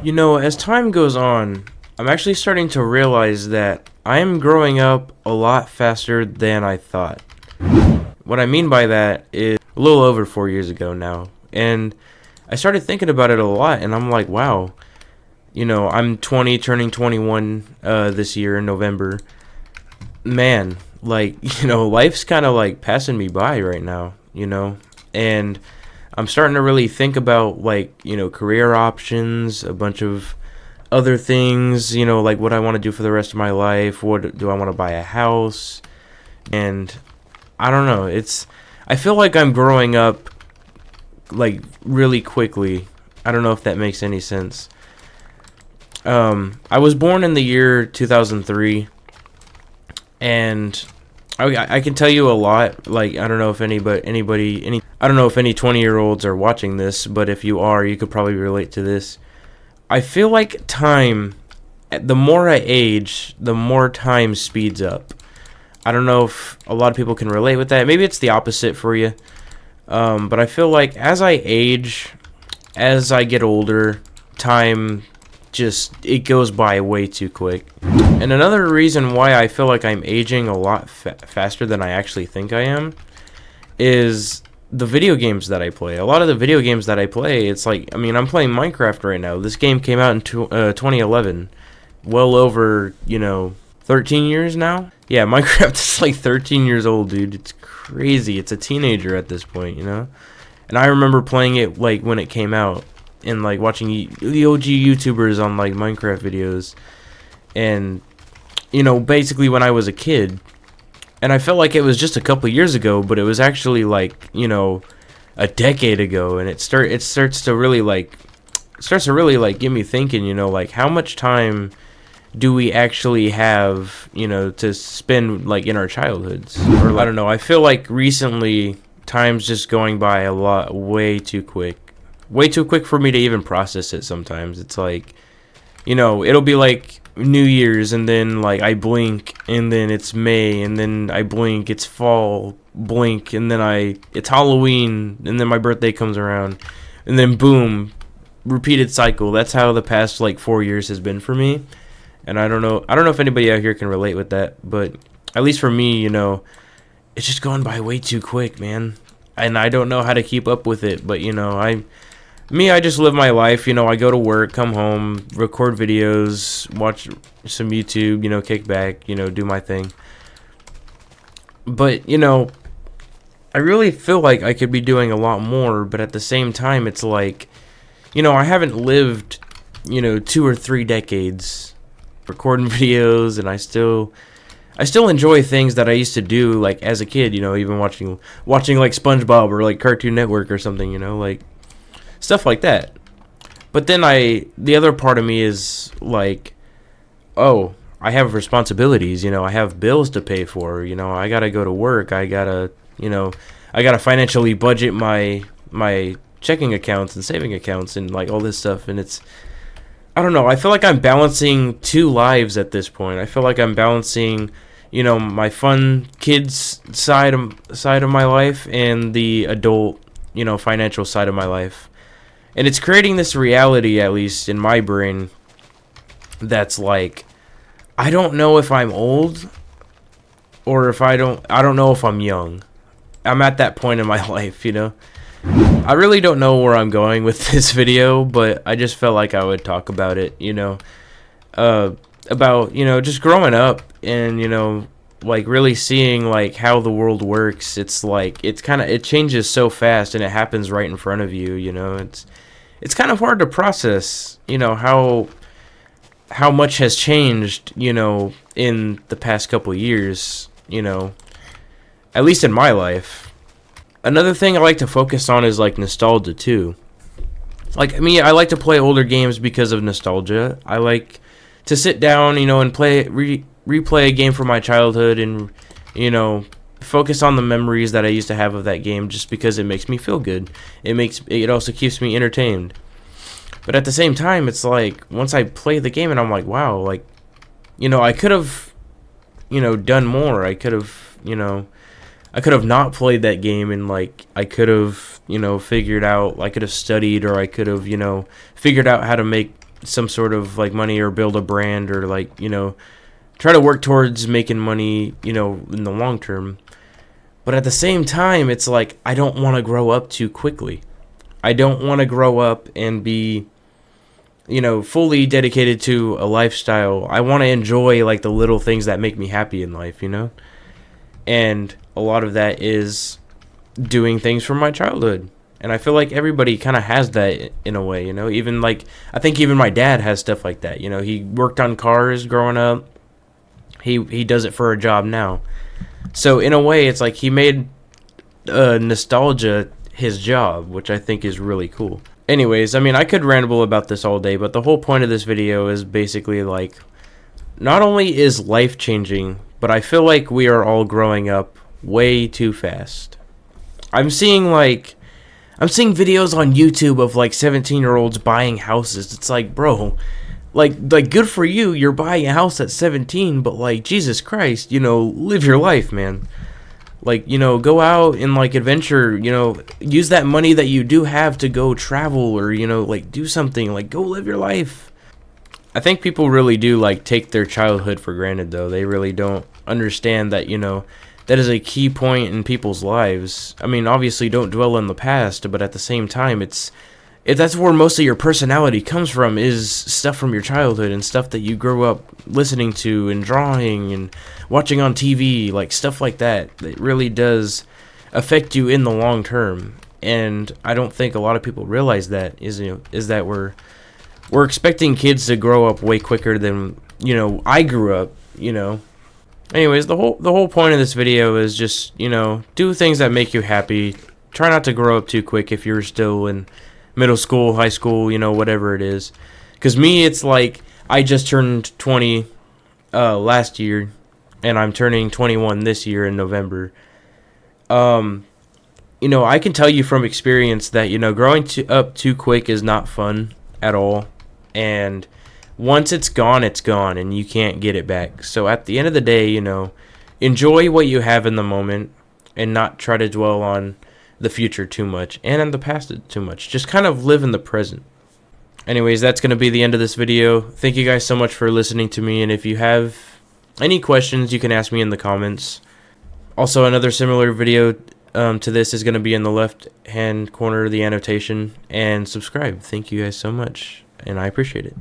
As time goes on, I'm actually starting to realize that I'm growing up a lot faster than I thought. What I mean by that is a little over 4 years ago now. And I started thinking about it a lot, and I'm like, wow, I'm 20, turning 21 this year in November. Man, life's kind of like passing me by right now. And I'm starting to really think about career options, a bunch of other things, like what I want to do for the rest of my life. What do I want to buy a house? And I don't know. I feel like I'm growing up like really quickly. I don't know if that makes any sense. I was born in the year 2003, and I can tell you a lot. Like, I don't know if I don't know if any 20-year-olds are watching this, but if you are, you could probably relate to this. I feel like the more I age, the more time speeds up. I don't know if a lot of people can relate with that. Maybe it's the opposite for you. But I feel like as I age, as I get older, time it goes by way too quick. And another reason why I feel like I'm aging a lot faster than I actually think I am is the video games that I play. A lot of the video games that I play, it's like, I'm playing Minecraft right now. This game came out in 2011. Well over, 13 years now? Yeah, Minecraft is like 13 years old, dude. It's crazy. It's a teenager at this point, And I remember playing it like when it came out and like watching the OG YouTubers on like Minecraft videos. And basically when I was a kid, and I felt like it was just a couple years ago, but it was actually like, a decade ago, and it starts to really get me thinking, like how much time do we actually have, to spend like in our childhoods? Or I don't know, I feel like recently time's just going by way too quick. Way too quick for me to even process it sometimes. It's like, it'll be like New Year's, and then like I blink, and then it's May, and then I blink, it's fall, blink, and then it's Halloween, and then my birthday comes around, and then boom, repeated cycle. That's how the past like 4 years has been for me. And I don't know if anybody out here can relate with that, but at least for me, it's just going by way too quick, man. And I don't know how to keep up with it, but I just live my life. I go to work, come home, record videos, watch some YouTube, kick back, do my thing. But, I really feel like I could be doing a lot more, but at the same time, it's like, I haven't lived, 2 or 3 decades recording videos, and I still enjoy things that I used to do, like, as a kid, even watching like, SpongeBob or, like, Cartoon Network or something, like, stuff like that. But then the other part of me is like, oh, I have responsibilities, I have bills to pay for, I gotta go to work, I gotta financially budget my checking accounts and saving accounts and like all this stuff. And I don't know, I feel like I'm balancing 2 lives at this point. I feel like I'm balancing, my fun kids side of my life and the adult, financial side of my life. And it's creating this reality, at least in my brain, that's like, I don't know if I'm old or if I don't know if I'm young. I'm at that point in my life, I really don't know where I'm going with this video, but I just felt like I would talk about it, about, just growing up and, like really seeing like how the world works. It's like, it changes so fast and it happens right in front of you, It's kind of hard to process, how much has changed, in the past couple years, at least in my life. Another thing I like to focus on is like nostalgia too. Like, I like to play older games because of nostalgia. I like to sit down, and replay a game from my childhood and, focus on the memories that I used to have of that game just because it makes me feel good. It also keeps me entertained. But at the same time, it's like once I play the game and I'm like, wow, like, I could have, done more. I could have not played that game, and like I could have, figured out, I could have studied, or I could have, figured out how to make some sort of like money or build a brand or like, you know, try to work towards making money, you know, in the long term. But at the same time, it's like I don't want to grow up too quickly. I don't want to grow up and be, you know, fully dedicated to a lifestyle. I want to enjoy like the little things that make me happy in life, you know? And a lot of that is doing things from my childhood. And I feel like everybody kind of has that in a way, you know? Even like, I think even my dad has stuff like that. You know, he worked on cars growing up. He does it for a job now. So in a way, it's like he made nostalgia his job, which I think is really cool. Anyways, I mean, I could ramble about this all day, but the whole point of this video is basically like, not only is life changing, but I feel like we are all growing up way too fast. I'm seeing videos on YouTube of like 17-year-olds buying houses. It's like, bro, like good for you. You're buying a house at 17, but like, Jesus Christ, you know, live your life, man. Like, you know, go out and like adventure, you know, use that money that you do have to go travel or, you know, like do something, like go live your life. I think people really do like take their childhood for granted though. They really don't understand that, you know, that is a key point in people's lives. I mean, obviously don't dwell on the past, but at the same time, that's where most of your personality comes from, is stuff from your childhood and stuff that you grew up listening to and drawing and watching on TV, like stuff like that. It really does affect you in the long term. And I don't think a lot of people realize that is that we're expecting kids to grow up way quicker than, you know, I grew up, you know. Anyways, the whole point of this video is just, you know, do things that make you happy. Try not to grow up too quick if you're still in middle school, high school, you know, whatever it is. Because me, it's like I just turned 20 last year, and I'm turning 21 this year in November. You know, I can tell you from experience that, you know, growing up too quick is not fun at all. And once it's gone, and you can't get it back. So at the end of the day, you know, enjoy what you have in the moment and not try to dwell on the future too much and in the past too much. Just kind of live in the present. Anyways, that's going to be the end of this video. Thank you guys so much for listening to me. And if you have any questions, you can ask me in the comments. Also, another similar video to this is going to be in the left hand corner of the annotation. And subscribe. Thank you guys so much. And I appreciate it.